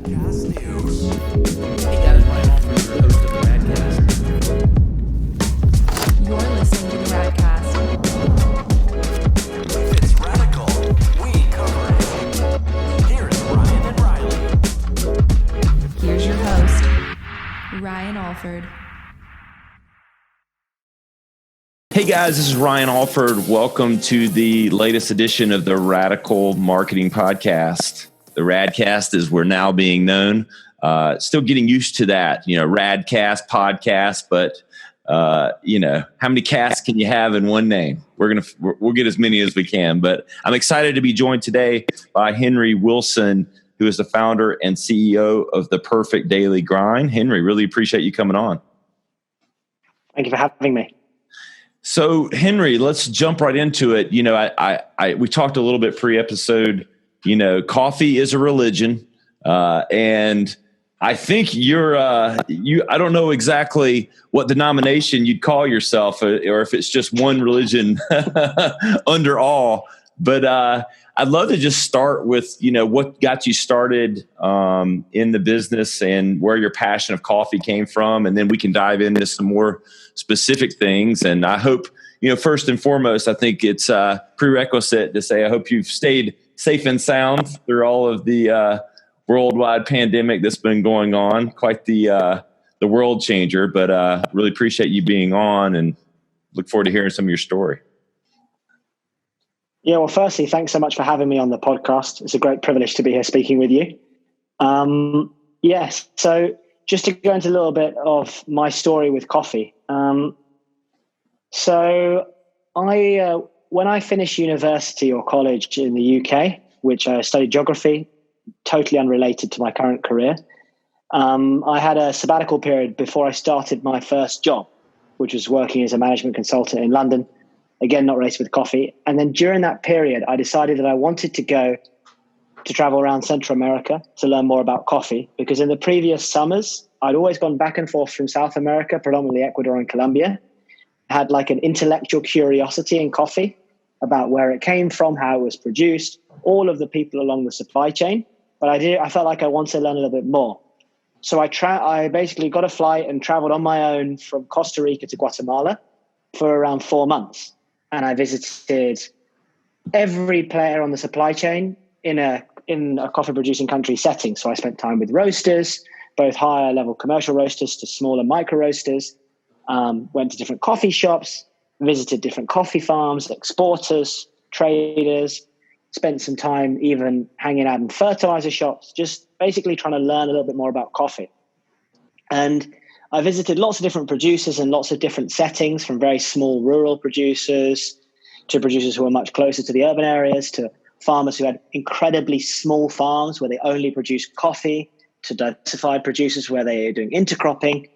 Radcast News. Hey guys, Ryan Alford, your host of the Radcast. You're listening to the Radcast. If it's radical, we cover it. Here is Ryan and Riley. Here's your host, Ryan Alford. Hey guys, this is Ryan Alford. Welcome to the latest edition of the Radical Marketing Podcast. The Radcast, as we're now being known. Still getting used to that, Radcast, podcast, but how many casts can you have in one name? We'll get as many as we can. But I'm excited to be joined today by Henry Wilson, who is the founder and CEO of The Perfect Daily Grind. Henry, really appreciate you coming on. Thank you for having me. So, Henry, let's jump right into it. We talked a little bit pre-episode. Coffee is a religion, and I think you're. I don't know exactly what denomination you'd call yourself, or if it's just one religion under all. But I'd love to just start with what got you started in the business and where your passion of coffee came from, and then we can dive into some more specific things. And I hope, first and foremost, I think it's a prerequisite to say I hope you've stayed safe and sound through all of the worldwide pandemic that's been going on. Quite the world changer, but really appreciate you being on and look forward to hearing some of your story. Yeah, well, firstly, thanks so much for having me on the podcast. It's a great privilege to be here speaking with you. Yes, so just to go into a little bit of my story with coffee. When I finished university or college in the UK, which I studied geography, totally unrelated to my current career, I had a sabbatical period before I started my first job, which was working as a management consultant in London. Again, not related with coffee. And then during that period, I decided that I wanted to travel around Central America to learn more about coffee, because in the previous summers, I'd always gone back and forth from South America, predominantly Ecuador and Colombia. I had like an intellectual curiosity in coffee about where it came from, how it was produced, all of the people along the supply chain. But I felt like I wanted to learn a little bit more. So I basically got a flight and traveled on my own from Costa Rica to Guatemala for around 4 months. And I visited every player on the supply chain in a coffee producing country setting. So I spent time with roasters, both higher level commercial roasters to smaller micro roasters, went to different coffee shops, visited different coffee farms, exporters, traders, spent some time even hanging out in fertilizer shops, just basically trying to learn a little bit more about coffee. And I visited lots of different producers in lots of different settings, from very small rural producers to producers who were much closer to the urban areas, to farmers who had incredibly small farms where they only produced coffee, to diversified producers where they are doing intercropping.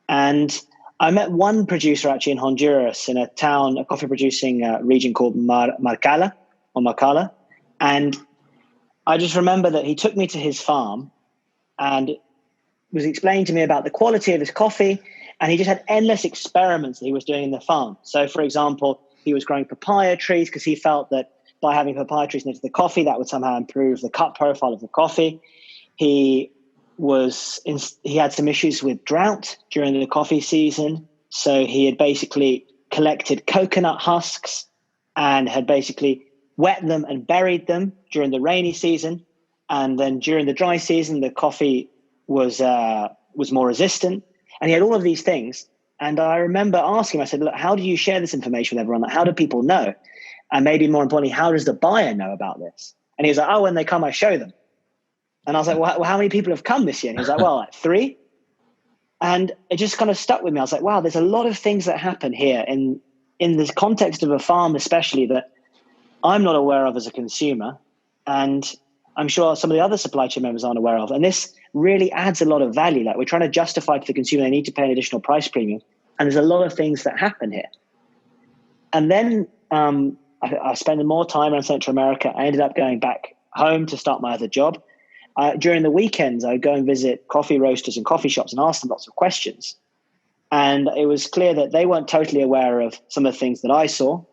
And I met one producer actually in Honduras, in a coffee producing region called Marcala. And I just remember that he took me to his farm and was explaining to me about the quality of his coffee, and he just had endless experiments that he was doing in the farm. So, for example, he was growing papaya trees because he felt that by having papaya trees next to the coffee, that would somehow improve the cut profile of the coffee. He had some issues with drought during the coffee season, so he had basically collected coconut husks and had basically wet them and buried them during the rainy season, and then during the dry season, the coffee was more resistant, and he had all of these things. And I remember asking him, I said, look, how do you share this information with everyone? How do people know? And maybe more importantly, how does the buyer know about this? And he was like, when they come, I show them. And I was like, well, how many people have come this year? And he was like, well, 3. And it just kind of stuck with me. I was like, wow, there's a lot of things that happen here in this context of a farm, especially, that I'm not aware of as a consumer. And I'm sure some of the other supply chain members aren't aware of. And this really adds a lot of value. Like, we're trying to justify to the consumer they need to pay an additional price premium. And there's a lot of things that happen here. And then I spent more time around Central America. I ended up going back home to start my other job. During the weekends, I would go and visit coffee roasters and coffee shops and ask them lots of questions. And it was clear that they weren't totally aware of some of the things that I saw.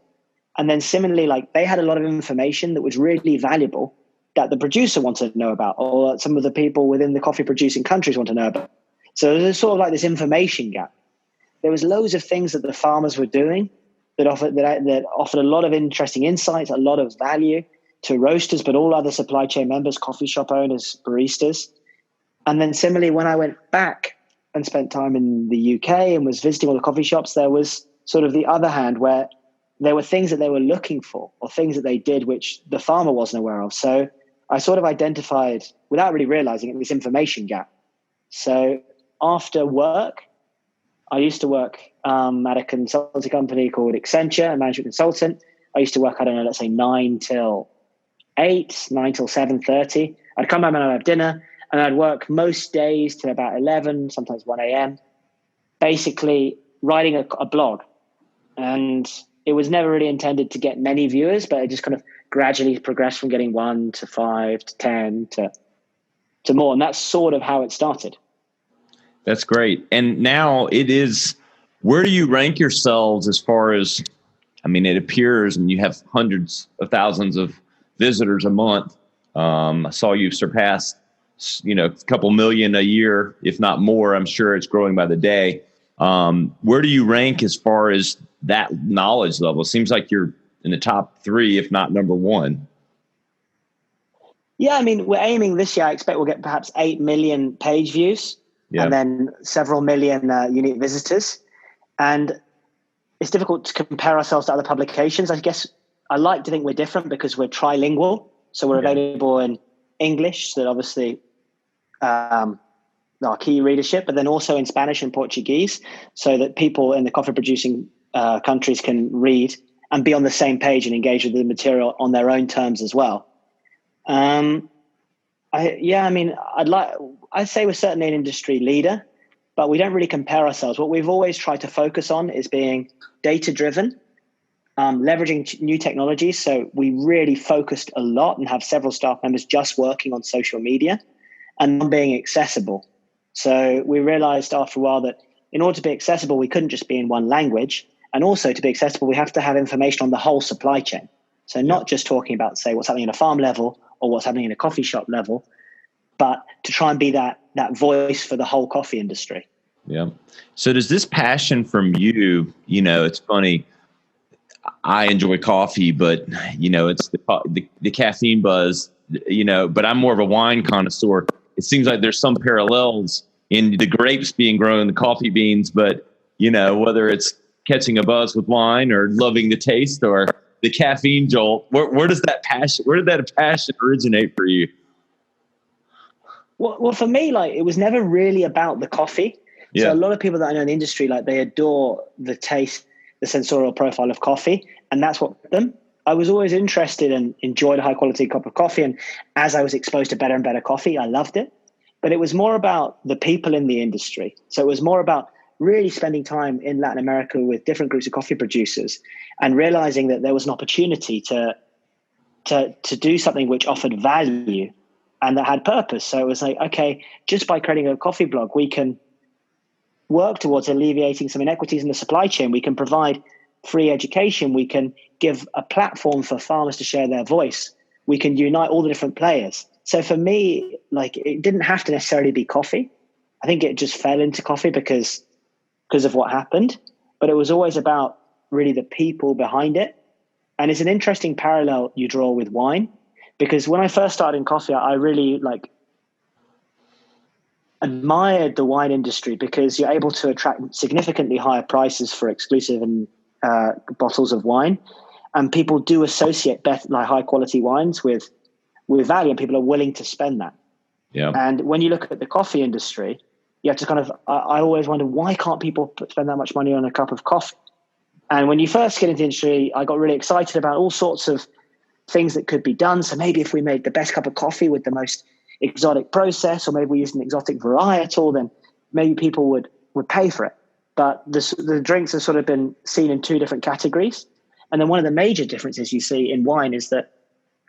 And then similarly, like, they had a lot of information that was really valuable that the producer wants to know about, or that some of the people within the coffee producing countries want to know about. So there's sort of like this information gap. There was loads of things that the farmers were doing that offered a lot of interesting insights, a lot of value to roasters, but all other supply chain members, coffee shop owners, baristas. And then similarly, when I went back and spent time in the UK and was visiting all the coffee shops, there was sort of the other hand where there were things that they were looking for or things that they did which the farmer wasn't aware of. So I sort of identified, without really realizing it, this information gap. So after work, I used to work at a consulting company called Accenture, a management consultant. I used to work, I don't know, let's say 9 till 8, 9 till 7:30. I'd come home and I'd have dinner, and I'd work most days till about 11, sometimes 1 a.m., basically writing a blog. And it was never really intended to get many viewers, but it just kind of gradually progressed from getting 1 to 5 to 10 to more. And that's sort of how it started. That's great. And now it is, where do you rank yourselves as far as, I mean, it appears, and you have hundreds of thousands of visitors a month. I saw you surpass, a couple million a year, if not more. I'm sure it's growing by the day. Where do you rank as far as that knowledge level? It seems like you're in the top 3, if not number 1. Yeah, I mean, we're aiming this year. I expect we'll get perhaps 8 million page views, and then several million unique visitors. And it's difficult to compare ourselves to other publications. I guess I like to think we're different because we're trilingual. So we're available in English, so that obviously our key readership, but then also in Spanish and Portuguese, so that people in the coffee producing countries can read and be on the same page and engage with the material on their own terms as well. I'd say we're certainly an industry leader, but we don't really compare ourselves. What we've always tried to focus on is being data-driven, leveraging new technologies. So we really focused a lot and have several staff members just working on social media and being accessible. So we realized after a while that in order to be accessible, we couldn't just be in one language. And also to be accessible, we have to have information on the whole supply chain. So not just talking about, say, what's happening at a farm level or what's happening in a coffee shop level, but to try and be that voice for the whole coffee industry. Yeah. So does this passion from you, it's funny, I enjoy coffee, but, it's the caffeine buzz, but I'm more of a wine connoisseur. It seems like there's some parallels in the grapes being grown, the coffee beans, but, whether it's catching a buzz with wine or loving the taste or the caffeine jolt, where did that passion originate for you? Well, for me, it was never really about the coffee. Yeah. So a lot of people that I know in the industry, they adore the taste, the sensorial profile of coffee, and that's what them. I was always interested and enjoyed a high quality cup of coffee. And as I was exposed to better and better coffee, I loved it. But it was more about the people in the industry. So it was more about really spending time in Latin America with different groups of coffee producers and realizing that there was an opportunity to do something which offered value and that had purpose. So it was like, okay, just by creating a coffee blog, we can work towards alleviating some inequities in the supply chain. We can provide free education. We can give a platform for farmers to share their voice. We can unite all the different players. So for me, it didn't have to necessarily be coffee. I think it just fell into coffee because of what happened. But it was always about really the people behind it. And it's an interesting parallel you draw with wine, because when I first started in coffee, I really admired the wine industry because you're able to attract significantly higher prices for exclusive and bottles of wine, and people do associate high quality wines with value, and people are willing to spend that. Yeah. And when you look at the coffee industry, you have to I always wonder, why can't people spend that much money on a cup of coffee? And when you first get into the industry, I got really excited about all sorts of things that could be done. So maybe if we made the best cup of coffee with the most exotic process, or maybe we used an exotic varietal, then maybe people would pay for it. But the drinks have sort of been seen in 2 different categories. And then one of the major differences you see in wine is that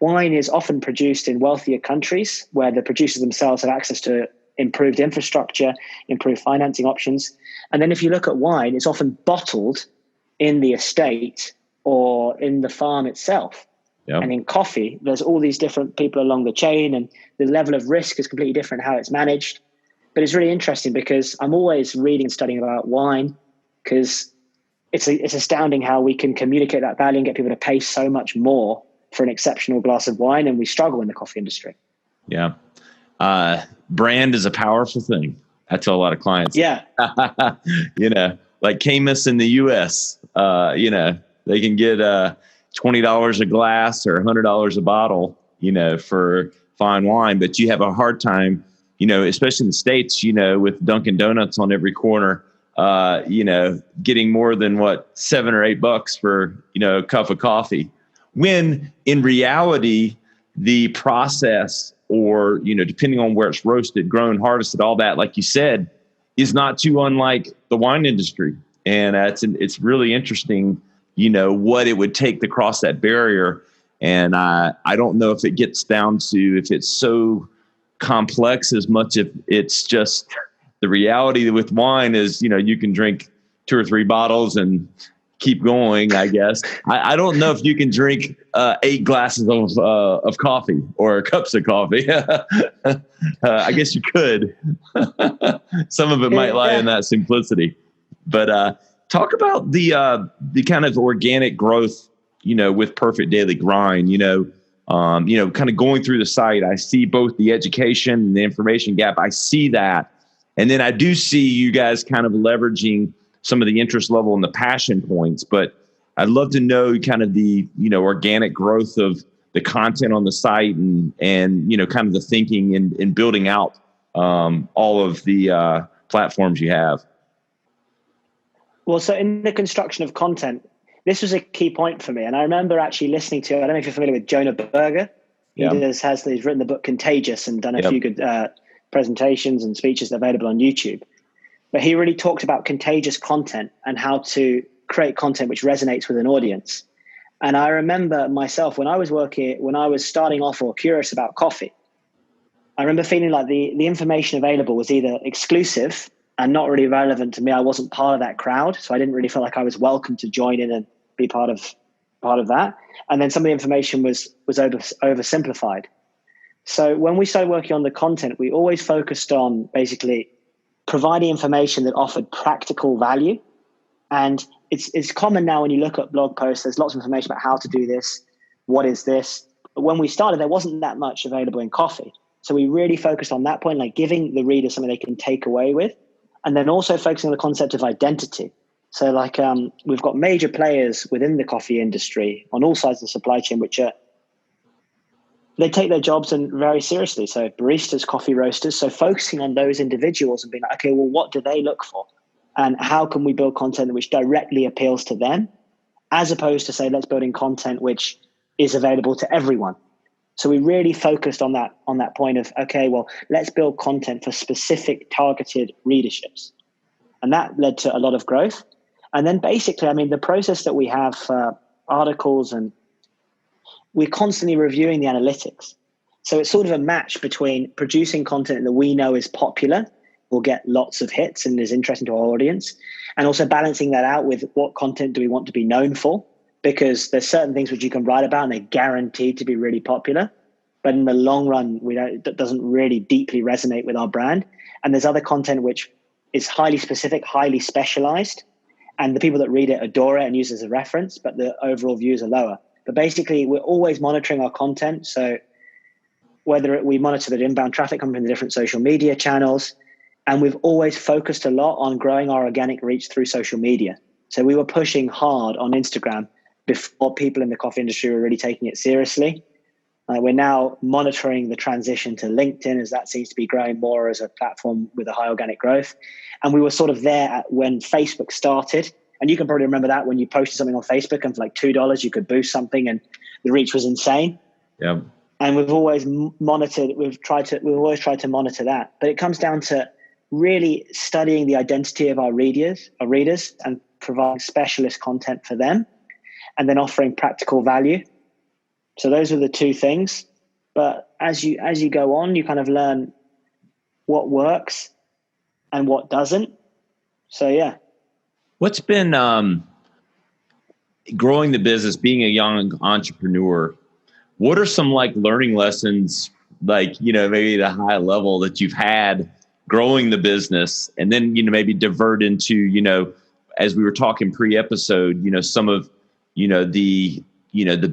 wine is often produced in wealthier countries where the producers themselves have access to improved infrastructure, improved financing options. And then if you look at wine, it's often bottled in the estate or in the farm itself. Yep. And in coffee, there's all these different people along the chain, and the level of risk is completely different how it's managed. But it's really interesting because I'm always reading and studying about wine, because it's astounding how we can communicate that value and get people to pay so much more for an exceptional glass of wine, and we struggle in the coffee industry. Yeah. Brand is a powerful thing. I tell a lot of clients. Yeah. Like Camus in the US, they can get $20 a glass or $100 a bottle, for fine wine, but you have a hard time, especially in the States, with Dunkin' Donuts on every corner, getting more than $7 or $8 for, a cup of coffee. When in reality, the process, or, depending on where it's roasted, grown, harvested, all that, like you said, is not too unlike the wine industry. And it's really interesting, what it would take to cross that barrier. And I don't know if it gets down to if it's so complex as much if it's just the reality with wine is, you can drink 2 or 3 bottles and keep going, I guess. I don't know if you can drink 8 glasses of coffee or cups of coffee. I guess you could. Some of it might lie in that simplicity. But talk about the kind of organic growth, with Perfect Daily Grind. Kind of going through the site, I see both the education and the information gap. I see that, and then I do see you guys kind of leveraging some of the interest level and the passion points, but I'd love to know kind of the, organic growth of the content on the site and kind of the thinking and building out all of the platforms you have. Well, so in the construction of content, this was a key point for me. And I remember actually listening to, I don't know if you're familiar with Jonah Berger. Yeah. He's written the book Contagious and done a few good presentations and speeches available on YouTube. But he really talked about contagious content and how to create content which resonates with an audience. And I remember myself when I was starting off or curious about coffee, I remember feeling like the information available was either exclusive and not really relevant to me. I wasn't part of that crowd, so I didn't really feel like I was welcome to join in and be part of that. And then some of the information was oversimplified. So when we started working on the content, we always focused on basically providing information that offered practical value. And it's common now when you look at blog posts, there's lots of information about how to do this, what is this. But when we started, there wasn't that much available in coffee. So we really focused on that point, like giving the reader something they can take away with, and then also focusing on the concept of identity. So like we've got major players within the coffee industry on all sides of the supply chain, which they take their jobs and very seriously. So baristas, coffee roasters. So focusing on those individuals and being like, okay, well, what do they look for? And how can we build content which directly appeals to them, as opposed to say, let's build in content which is available to everyone. So we really focused on that point of, okay, well, let's build content for specific targeted readerships. And that led to a lot of growth. And then basically, I mean, the process that we have for articles, and we're constantly reviewing the analytics. So it's sort of a match between producing content that we know is popular, will get lots of hits and is interesting to our audience, and also balancing that out with what content do we want to be known for, because there's certain things which you can write about and they're guaranteed to be really popular, but in the long run, that doesn't really deeply resonate with our brand. And there's other content which is highly specific, highly specialized, and the people that read it adore it and use it as a reference, but the overall views are lower. But basically, we're always monitoring our content. So whether we monitor the inbound traffic coming from the different social media channels, and we've always focused a lot on growing our organic reach through social media. So we were pushing hard on Instagram before people in the coffee industry were really taking it seriously. We're now monitoring the transition to LinkedIn, as that seems to be growing more as a platform with a high organic growth. And we were sort of there when Facebook started. And you can probably remember that when you posted something on Facebook and for like $2, you could boost something and the reach was insane. Yeah. And we've always monitored, we've always tried to monitor that. But it comes down to really studying the identity of our readers and providing specialist content for them, and then offering practical value. So those are the two things. But as you go on, you kind of learn what works and what doesn't. So yeah. What's been growing the business, being a young entrepreneur? what are some like learning lessons, like, maybe at a high level that you've had growing the business, and then, maybe divert into, as we were talking pre-episode, some of, the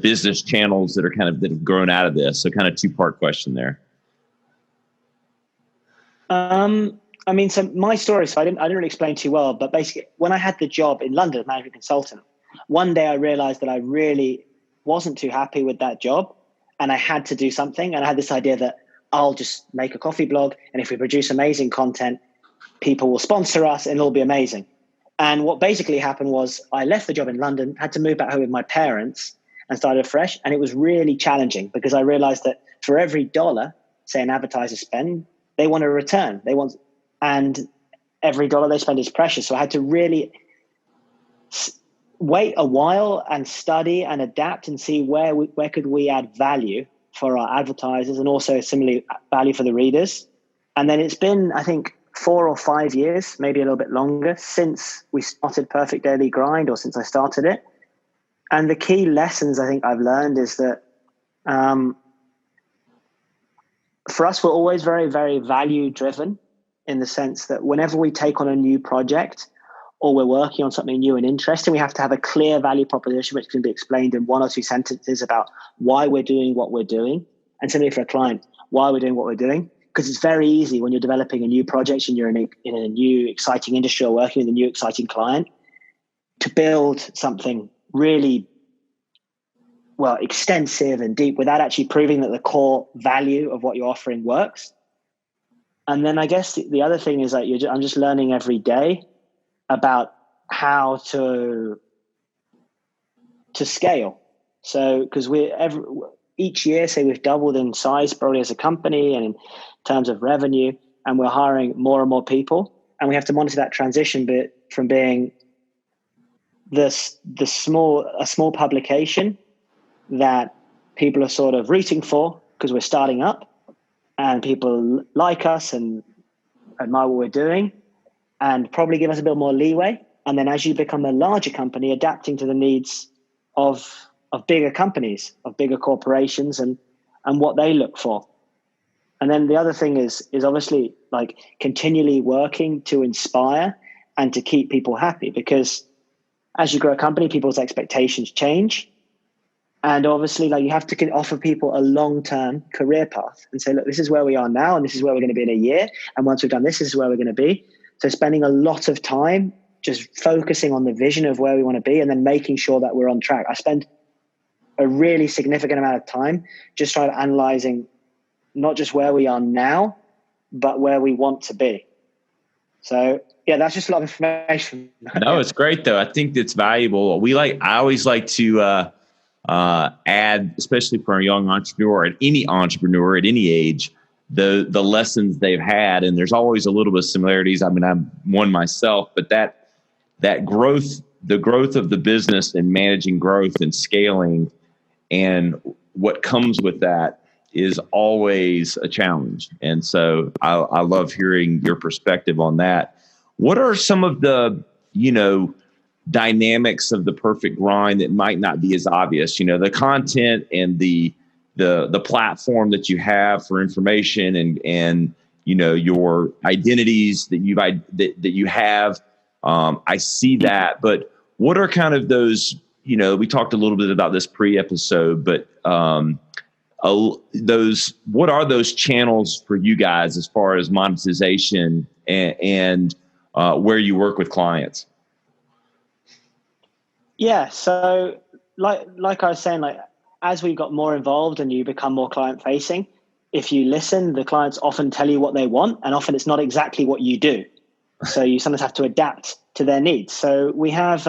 business channels that have grown out of this. So kind of 2-part question there. So my story, so I didn't really explain too well, but basically when I had the job in London as management consultant, one day I realized that I really wasn't too happy with that job and I had to do something. And I had this idea that I'll just make a coffee blog, and if we produce amazing content, people will sponsor us and it'll be amazing. And what basically happened was I left the job in London, had to move back home with my parents and started afresh. And it was really challenging because I realized that for every dollar, say an advertiser spend, they want a return. And every dollar they spend is precious. So I had to really wait a while and study and adapt and see where could we add value for our advertisers, and also similarly value for the readers. And then it's been, I think, 4 or 5 years, maybe a little bit longer, since we started Perfect Daily Grind, or since I started it. And the key lessons I think I've learned is that for us, we're always very, very value driven, in the sense that whenever we take on a new project or we're working on something new and interesting, we have to have a clear value proposition which can be explained in 1 or 2 sentences about why we're doing what we're doing. And similarly for a client, why we're doing what we're doing. Because it's very easy when you're developing a new project and you're in a new exciting industry or working with a new exciting client to build something really extensive and deep without actually proving that the core value of what you're offering works. And then I guess the other thing is that I'm just learning every day about how to scale. So because each year, say we've doubled in size probably as a company and in terms of revenue, and we're hiring more and more people, and we have to monitor that transition bit from being a small publication that people are sort of rooting for because we're starting up and people like us and admire what we're doing and probably give us a bit more leeway. And then as you become a larger company, adapting to the needs of bigger companies, of bigger corporations and what they look for. And then the other thing is obviously like continually working to inspire and to keep people happy, because as you grow a company, people's expectations change. And obviously, like, you have to offer people a long-term career path and say, look, this is where we are now, and this is where we're going to be in a year. And once we've done this is where we're going to be. So spending a lot of time just focusing on the vision of where we want to be and then making sure that we're on track. I spend a really significant amount of time just trying to analyzing not just where we are now, but where we want to be. So yeah, that's just a lot of information. No, it's great though. I think it's valuable. I always like to add, especially for a young entrepreneur and any entrepreneur at any age, the lessons they've had. And there's always a little bit of similarities. I mean, I'm one myself, but that growth, the growth of the business and managing growth and scaling and what comes with that is always a challenge. And so I love hearing your perspective on that. What are some of the, dynamics of the perfect grind that might not be as obvious? The content and the platform that you have for information and your identities that you have. I see that, but what are kind of those? We talked a little bit about this pre-episode, but what are those channels for you guys as far as monetization and where you work with clients? Yeah. So like I was saying, like as we got more involved and you become more client facing, if you listen, the clients often tell you what they want, and often it's not exactly what you do. So you sometimes have to adapt to their needs. So we have,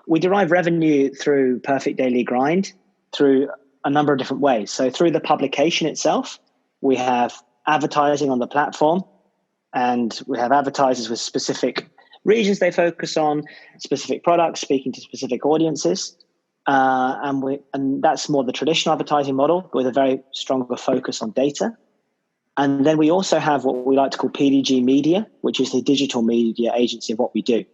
we derive revenue through Perfect Daily Grind through a number of different ways. So through the publication itself, we have advertising on the platform, and we have advertisers with specific regions they focus on, specific products, speaking to specific audiences. And that's more the traditional advertising model with a very stronger focus on data. And then we also have what we like to call PDG Media, which is the digital media agency of what we do.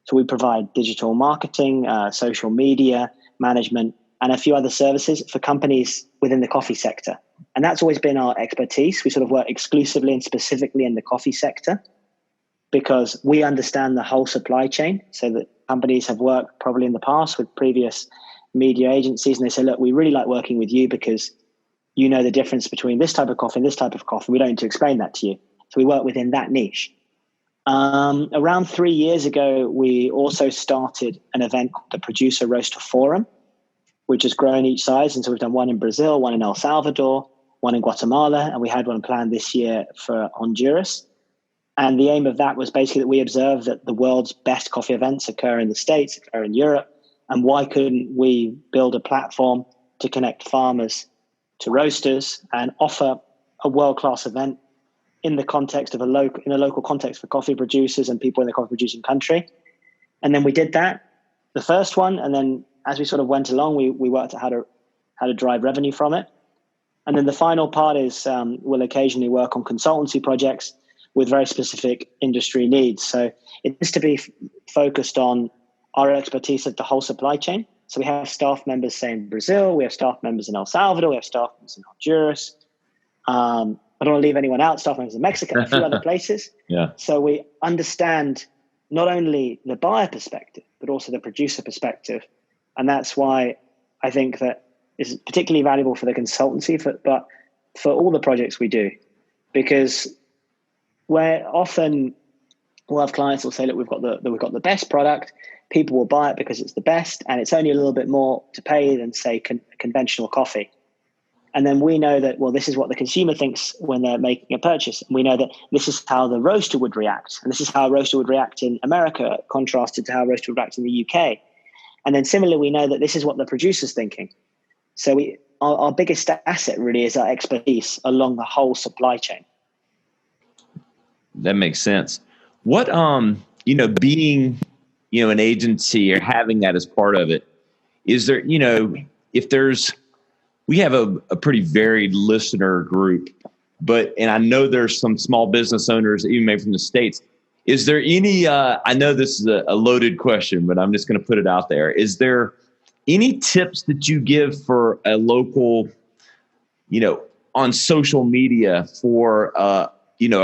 So we provide digital marketing, social media management, and a few other services for companies within the coffee sector. And that's always been our expertise. We sort of work exclusively and specifically in the coffee sector because we understand the whole supply chain. So that companies have worked probably in the past with previous media agencies, and they say, look, we really like working with you because you know the difference between this type of coffee and this type of coffee. We don't need to explain that to you. So we work within that niche. Around 3 years ago, we also started an event called the Producer Roaster Forum, which has grown each size. And so we've done one in Brazil, one in El Salvador, one in Guatemala, and we had one planned this year for Honduras. And the aim of that was basically that we observe that the world's best coffee events occur in the States, occur in Europe. And why couldn't we build a platform to connect farmers to roasters and offer a world-class event in the context of a local context for coffee producers and people in the coffee producing country? And then we did that, the first one, and then as we sort of went along, we worked out how to drive revenue from it. And then the final part is we'll occasionally work on consultancy projects with very specific industry needs. So it needs to be focused on our expertise of the whole supply chain. So we have staff members, say, in Brazil, we have staff members in El Salvador, we have staff members in Honduras. I don't want to leave anyone out, staff members in Mexico, a few other places. Yeah. So we understand not only the buyer perspective, but also the producer perspective. And that's why I think that is particularly valuable for the consultancy, but for all the projects we do, because where often we'll have clients who'll say, look, we've got the best product, people will buy it because it's the best, and it's only a little bit more to pay than, say, conventional coffee. And then we know that, well, this is what the consumer thinks when they're making a purchase. And we know that this is how the roaster would react. And this is how a roaster would react in America, contrasted to how a roaster would react in the UK. And then similarly, we know that this is what the producer's thinking. So our biggest asset really is our expertise along the whole supply chain. That makes sense. What, being, an agency or having that as part of it, is there, we have a pretty varied listener group, and I know there's some small business owners, even maybe from the States. Is there any, I know this is a loaded question, but I'm just going to put it out there. Is there any tips that you give for a local, on social media for, a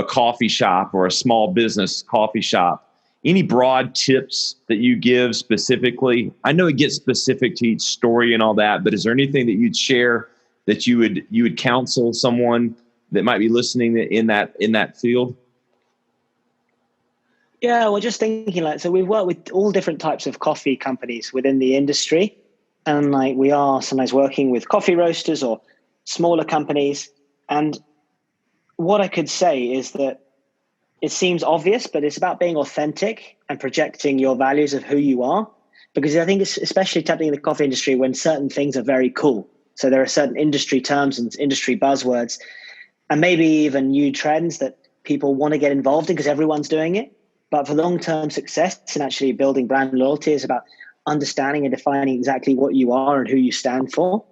coffee shop or a small business coffee shop? Any broad tips that you give specifically? I know it gets specific to each story and all that, but is there anything that you'd share that you would counsel someone that might be listening in that field? Yeah, well, just thinking so we work with all different types of coffee companies within the industry. And we are sometimes working with coffee roasters or smaller companies. And what I could say is that it seems obvious, but it's about being authentic and projecting your values of who you are. Because I think it's especially tapping in the coffee industry when certain things are very cool. So there are certain industry terms and industry buzzwords, and maybe even new trends that people want to get involved in because everyone's doing it. But for long-term success and actually building brand loyalty is about understanding and defining exactly what you are and who you stand for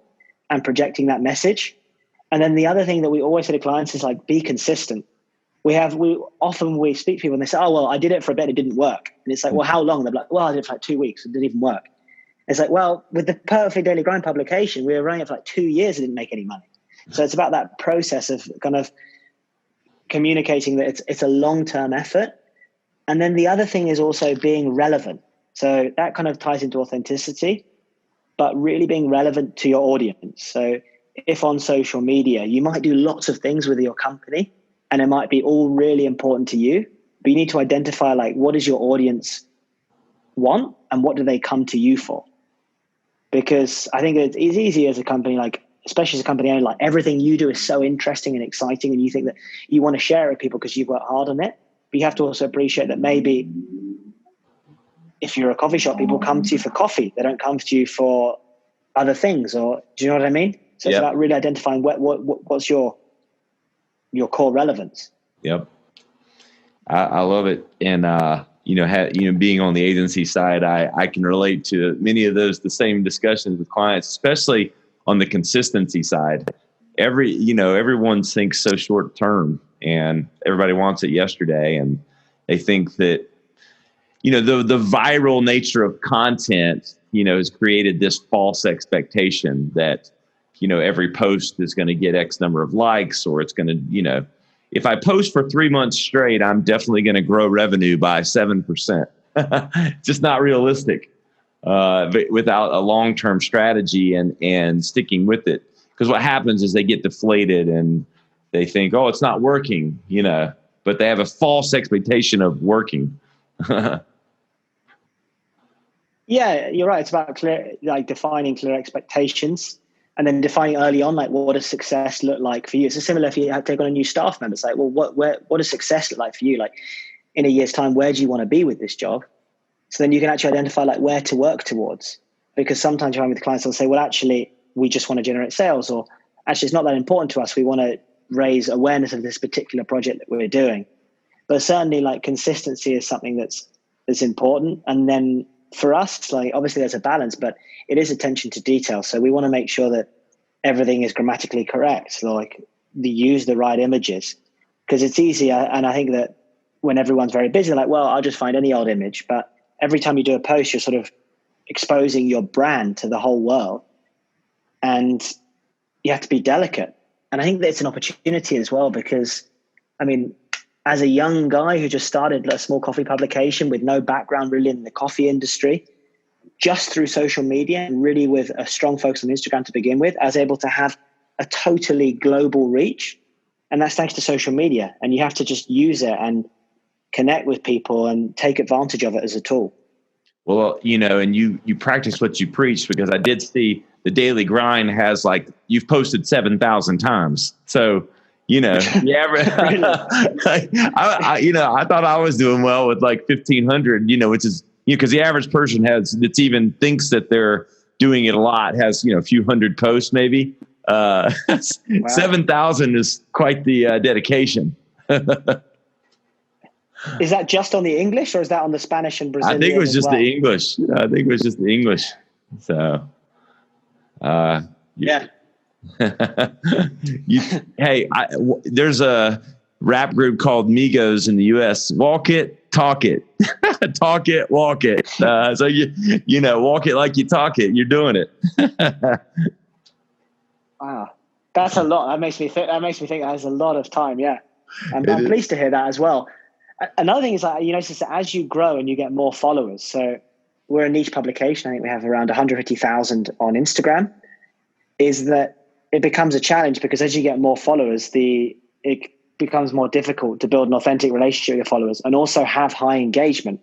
and projecting that message. And then the other thing that we always say to clients is be consistent. We often speak to people and they say, oh, well, I did it for a bit, it didn't work. And it's well, how long? They're like, well, I did it for 2 weeks, it didn't even work. It's well, with the Perfect Daily Grind publication, we were running it for 2 years, it didn't make any money. So it's about that process of kind of communicating that it's a long-term effort. And then the other thing is also being relevant. So that kind of ties into authenticity, but really being relevant to your audience. So if on social media, you might do lots of things with your company and it might be all really important to you, but you need to identify what does your audience want and what do they come to you for? Because I think it's easy as a company, especially as a company owner, everything you do is so interesting and exciting and you think that you want to share it with people because you've worked hard on it. But you have to also appreciate that maybe if you're a coffee shop, people come to you for coffee. They don't come to you for other things. Or do you know what I mean? So It's about really identifying what's your core relevance. Yep. I love it. And, being on the agency side, I can relate to many of the same discussions with clients, especially on the consistency side. Everyone thinks so short term and everybody wants it yesterday. And they think that, the viral nature of content, has created this false expectation that, every post is going to get X number of likes, or it's going to, if I post for 3 months straight, I'm definitely going to grow revenue by 7%. Just not realistic without a long-term strategy and sticking with it. Because what happens is they get deflated and they think, oh, it's not working, but they have a false expectation of working. Yeah, you're right. It's about defining clear expectations, and then defining early on, what does success look like for you? It's similar if you had to take on a new staff member. It's like, well, what does success look like for you? Like in a year's time, where do you want to be with this job? So then you can actually identify where to work towards. Because sometimes you're with clients, they'll say, well, actually, we just want to generate sales, or actually, it's not that important to us. We want to raise awareness of this particular project that we're doing. But certainly, consistency is something that's important. And then for us, obviously there's a balance, but it is attention to detail. So we want to make sure that everything is grammatically correct, use the right images, because it's easy. And I think that when everyone's very busy, well, I'll just find any old image. But every time you do a post, you're sort of exposing your brand to the whole world, and you have to be delicate. And I think that it's an opportunity as well, because, as a young guy who just started a small coffee publication with no background really in the coffee industry, just through social media and really with a strong focus on Instagram to begin with, I was able to have a totally global reach. And that's thanks to social media. And you have to just use it and connect with people and take advantage of it as a tool. Well, and you practice what you preach, because I did see the Daily Grind has you've posted 7,000 times. So, I thought I was doing well with 1,500, which is, because the average person that's even thinks that they're doing it a lot has, a few hundred posts maybe. Wow. 7,000 is quite the dedication. Is that just on the English, or is that on the Spanish and Brazilian? I think it was just the English. So, yeah. There's a rap group called Migos in the U.S. Walk it, talk it, talk it, walk it. So walk it like you talk it. You're doing it. Wow, that's a lot. That makes me think. That is a lot of time. Yeah, I'm pleased to hear that as well. Another thing is you notice that as you grow and you get more followers. So we're a niche publication. I think we have around 150,000 on Instagram. Is that it becomes a challenge, because as you get more followers, it becomes more difficult to build an authentic relationship with your followers and also have high engagement,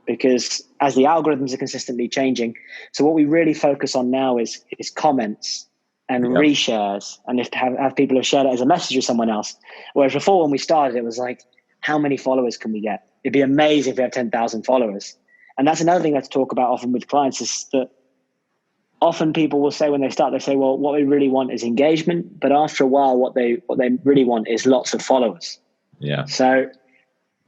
because as the algorithms are consistently changing. So what we really focus on now is comments and reshares, and if to have people who share it as a message with someone else. Whereas before, when we started, it was how many followers can we get? It'd be amazing if we have 10,000 followers. And that's another thing I have to talk about often with clients, is that often people will say when they start, they say, well, what we really want is engagement. But after a while, what they really want is lots of followers. Yeah. So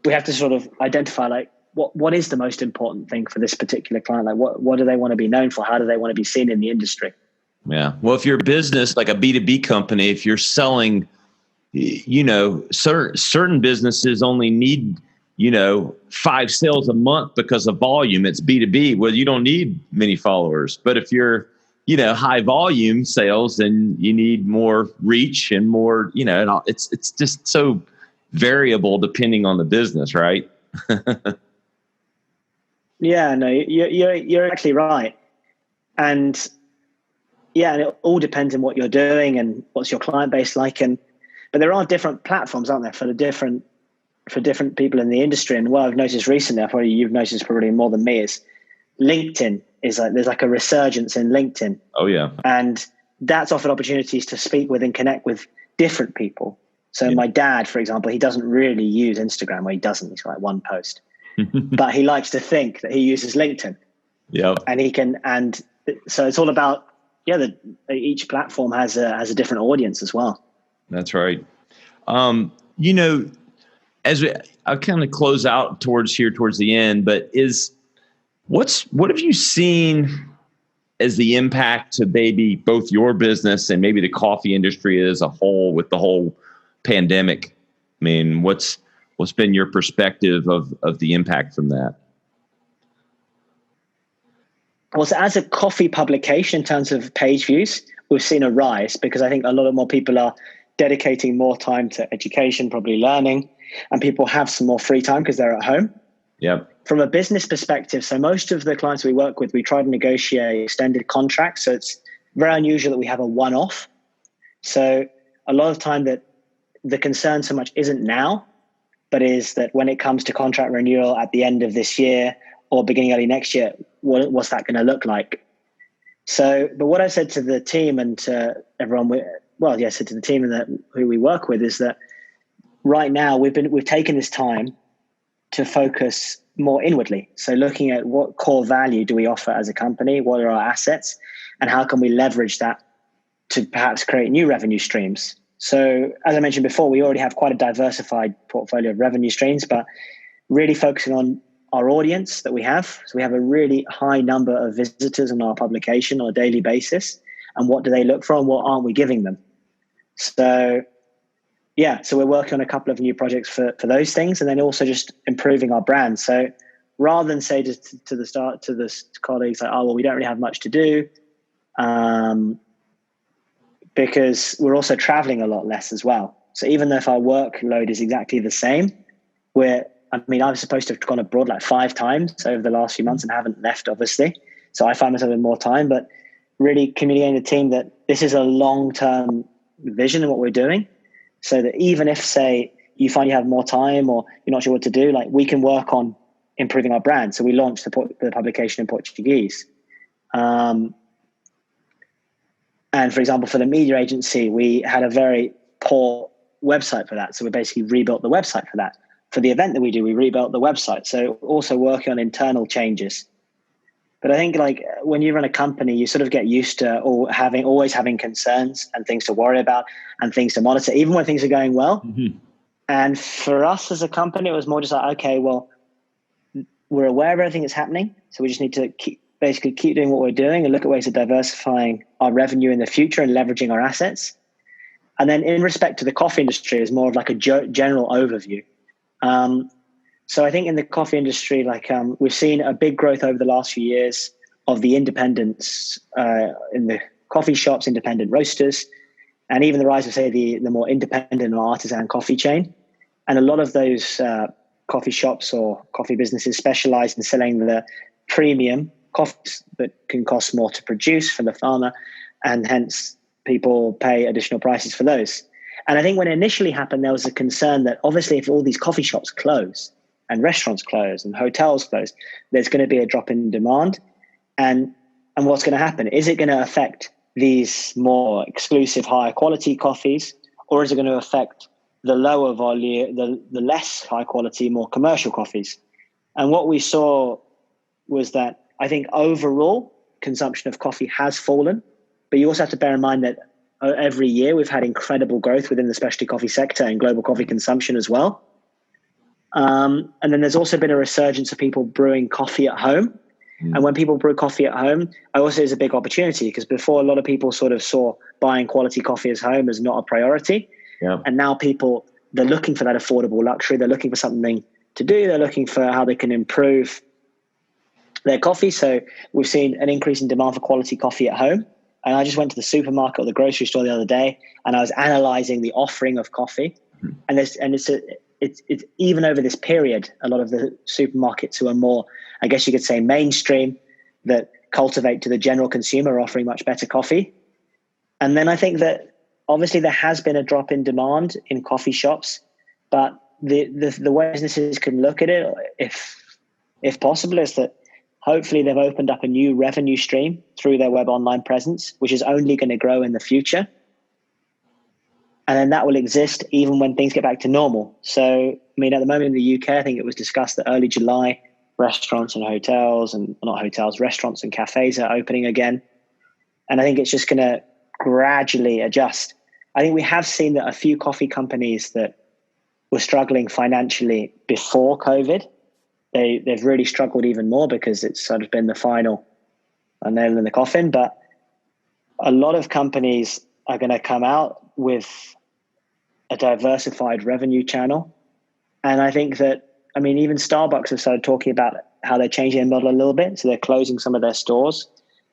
we have to sort of identify what is the most important thing for this particular client? What do they want to be known for? How do they want to be seen in the industry? Yeah. Well, if you're a business like a B2B company, if you're selling, certain businesses only need, 5 sales a month because of volume. It's B2B. Well, you don't need many followers. But if you're, high volume sales, then you need more reach and more, it's just so variable depending on the business, right? Yeah, no, you're actually right. And and it all depends on what you're doing and what's your client base like. But there are different platforms, aren't there, for different people in the industry. And what I've noticed recently, you've noticed probably more than me, is LinkedIn is there's a resurgence in LinkedIn. Oh yeah. And that's offered opportunities to speak with and connect with different people. So my dad, for example, he doesn't really use Instagram. Well, he doesn't. He's got one post, but he likes to think that he uses LinkedIn. Yeah. And he can, and so it's all about, each platform has a different audience as well. That's right. As I kind of close out towards the end, but what have you seen as the impact to maybe both your business and maybe the coffee industry as a whole with the whole pandemic? I mean, what's been your perspective of the impact from that? Also, as a coffee publication in terms of page views, we've seen a rise because I think a lot more people are dedicating more time to education, probably learning, and people have some more free time because they're at home. Yep. From a business perspective, so most of the clients we work with, we try to negotiate extended contracts. So it's very unusual that we have a one-off. So a lot of time that the concern so much isn't now, but is that when it comes to contract renewal at the end of this year or beginning early next year, what's that going to look like? So, but what I said to the team and to everyone, I said to the team and who we work with is that right now we've taken this time to focus more inwardly. So looking at what core value do we offer as a company, what are our assets, and how can we leverage that to perhaps create new revenue streams. So as I mentioned before, we already have quite a diversified portfolio of revenue streams, but really focusing on our audience that we have. So we have a really high number of visitors on our publication on a daily basis. And what do they look for and what aren't we giving them? So so we're working on a couple of new projects for those things, and then also just improving our brand. So rather than say to the colleagues like, oh, well, we don't really have much to do, because we're also traveling a lot less as well. So even though if our workload is exactly the same, I'm supposed to have gone abroad like 5 times over the last few months and haven't left, obviously. So I find myself with more time, but really communicating to the team that this is a long-term vision of what we're doing. So that even if, say, you find you have more time or you're not sure what to do, like we can work on improving our brand. So we launched the publication in Portuguese. And for example, for the media agency, we had a very poor website for that. So we basically rebuilt the website for that. For the event that we do, we rebuilt the website. So also working on internal changes. But I think like when you run a company, you sort of get used to always having concerns and things to worry about and things to monitor, even when things are going well. Mm-hmm. And for us as a company, it was more just like, okay, well, we're aware of everything that's happening. So we just need to keep doing what we're doing and look at ways of diversifying our revenue in the future and leveraging our assets. And then in respect to the coffee industry is more of like a general overview. So I think in the coffee industry, we've seen a big growth over the last few years of the independents in the coffee shops, independent roasters, and even the rise of, say, the more independent or artisan coffee chain. And a lot of those coffee shops or coffee businesses specialize in selling the premium coffees that can cost more to produce from the farmer, and hence people pay additional prices for those. And I think when it initially happened, there was a concern that obviously if all these coffee shops close and restaurants close and hotels close, there's going to be a drop in demand. And what's going to happen? Is it going to affect these more exclusive, higher quality coffees, or is it going to affect the lower volume, the less high quality, more commercial coffees? And what we saw was that I think overall consumption of coffee has fallen, but you also have to bear in mind that every year we've had incredible growth within the specialty coffee sector and global coffee consumption as well. And then there's also been a resurgence of people brewing coffee at home. And when people brew coffee at home, I also is a big opportunity because before a lot of people sort of saw buying quality coffee at home as not a priority. Yeah. And now they're looking for that affordable luxury. They're looking for something to do. They're looking for how they can improve their coffee. So we've seen an increase in demand for quality coffee at home. And I just went to the supermarket or the grocery store the other day and I was analyzing the offering of coffee. And it's even over this period, a lot of the supermarkets who are more, I guess you could say, mainstream, that cultivate to the general consumer are offering much better coffee. And then I think that obviously there has been a drop in demand in coffee shops, but the way businesses can look at it, if possible, is that hopefully they've opened up a new revenue stream through their web online presence, which is only going to grow in the future. And then that will exist even when things get back to normal. So, I mean, at the moment in the UK, I think it was discussed that early July, restaurants and restaurants and cafes are opening again. And I think it's just going to gradually adjust. I think we have seen that a few coffee companies that were struggling financially before COVID, they've really struggled even more because it's sort of been the final nail in the coffin. But a lot of companies are going to come out with a diversified revenue channel. And I think that, I mean, even Starbucks have started talking about how they're changing their model a little bit. So they're closing some of their stores.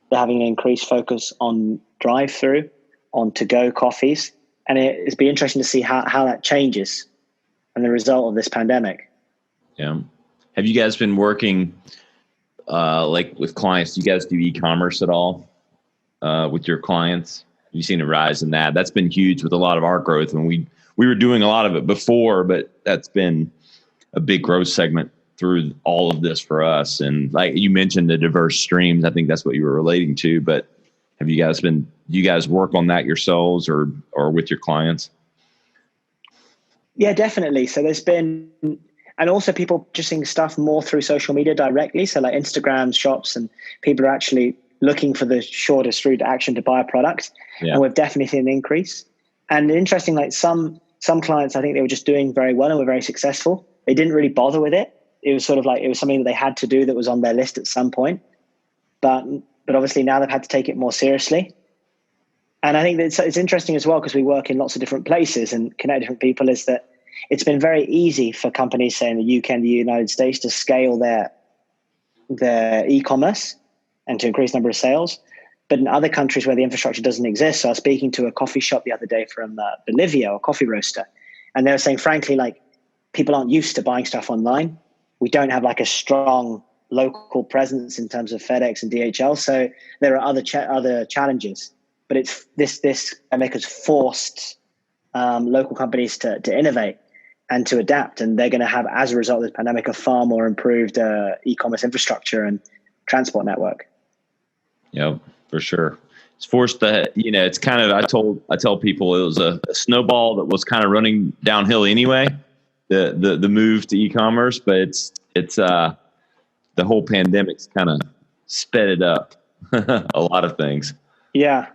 They're having an increased focus on drive-through, on to-go coffees. And it'd be interesting to see how that changes and the result of this pandemic. Yeah. Have you guys been working like with clients? Do you guys do e-commerce at all with your clients? Have you seen a rise in that? That's been huge with a lot of our growth. And we were doing a lot of it before, but that's been a big growth segment through all of this for us. And like you mentioned, the diverse streams, I think that's what you were relating to. But do you guys work on that yourselves or with your clients? Yeah, definitely. So there's been, and also people purchasing stuff more through social media directly. So like Instagram shops, and people are actually looking for the shortest route to action to buy a product. Yeah. And we've definitely seen an increase. And interesting, like some clients, I think they were just doing very well and were very successful. They didn't really bother with it. It was sort of like, it was something that they had to do that was on their list at some point. But obviously now they've had to take it more seriously. And I think that it's interesting as well, because we work in lots of different places and connect different people, is that it's been very easy for companies, say in the UK and the United States, to scale their e-commerce and to increase the number of sales. But in other countries where the infrastructure doesn't exist, so I was speaking to a coffee shop the other day from Bolivia, a coffee roaster, and they were saying, frankly, like people aren't used to buying stuff online. We don't have like a strong local presence in terms of FedEx and DHL, so there are other challenges. But it's this pandemic has forced local companies to innovate and to adapt, and they're going to have, as a result of this pandemic, a far more improved e-commerce infrastructure and transport network. Yep, for sure. It's forced the, it's kind of, I tell people it was a snowball that was kind of running downhill anyway, the move to e-commerce, but it's the whole pandemic's kind of sped it up a lot of things. Yeah.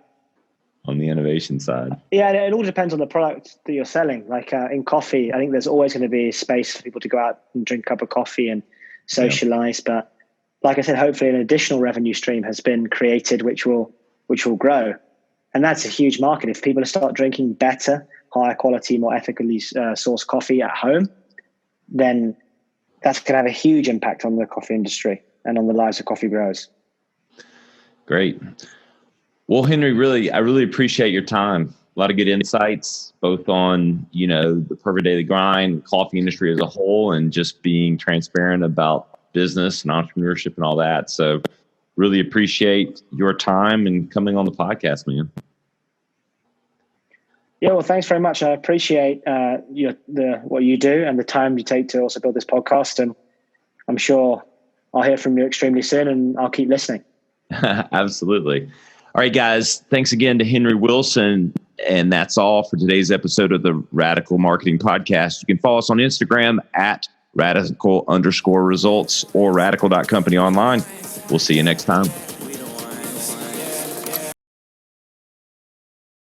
On the innovation side. Yeah, it all depends on the product that you're selling. Like in coffee, I think there's always going to be space for people to go out and drink a cup of coffee and socialize. Yeah. But like I said, hopefully an additional revenue stream has been created, which will grow. And that's a huge market. If people start drinking better, higher quality, more ethically sourced coffee at home, then that's going to have a huge impact on the coffee industry and on the lives of coffee growers. Great. Well, Henry, I really appreciate your time. A lot of good insights, both on, the perfect daily grind, coffee industry as a whole, and just being transparent about business and entrepreneurship and all that. So really appreciate your time and coming on the podcast, man. Yeah, well, thanks very much. I appreciate what you do and the time you take to also build this podcast. And I'm sure I'll hear from you extremely soon, and I'll keep listening. Absolutely. All right, guys, thanks again to Henry Wilson. And that's all for today's episode of the Radical Marketing Podcast. You can follow us on Instagram at radical_results or radical.company online. We'll see you next time.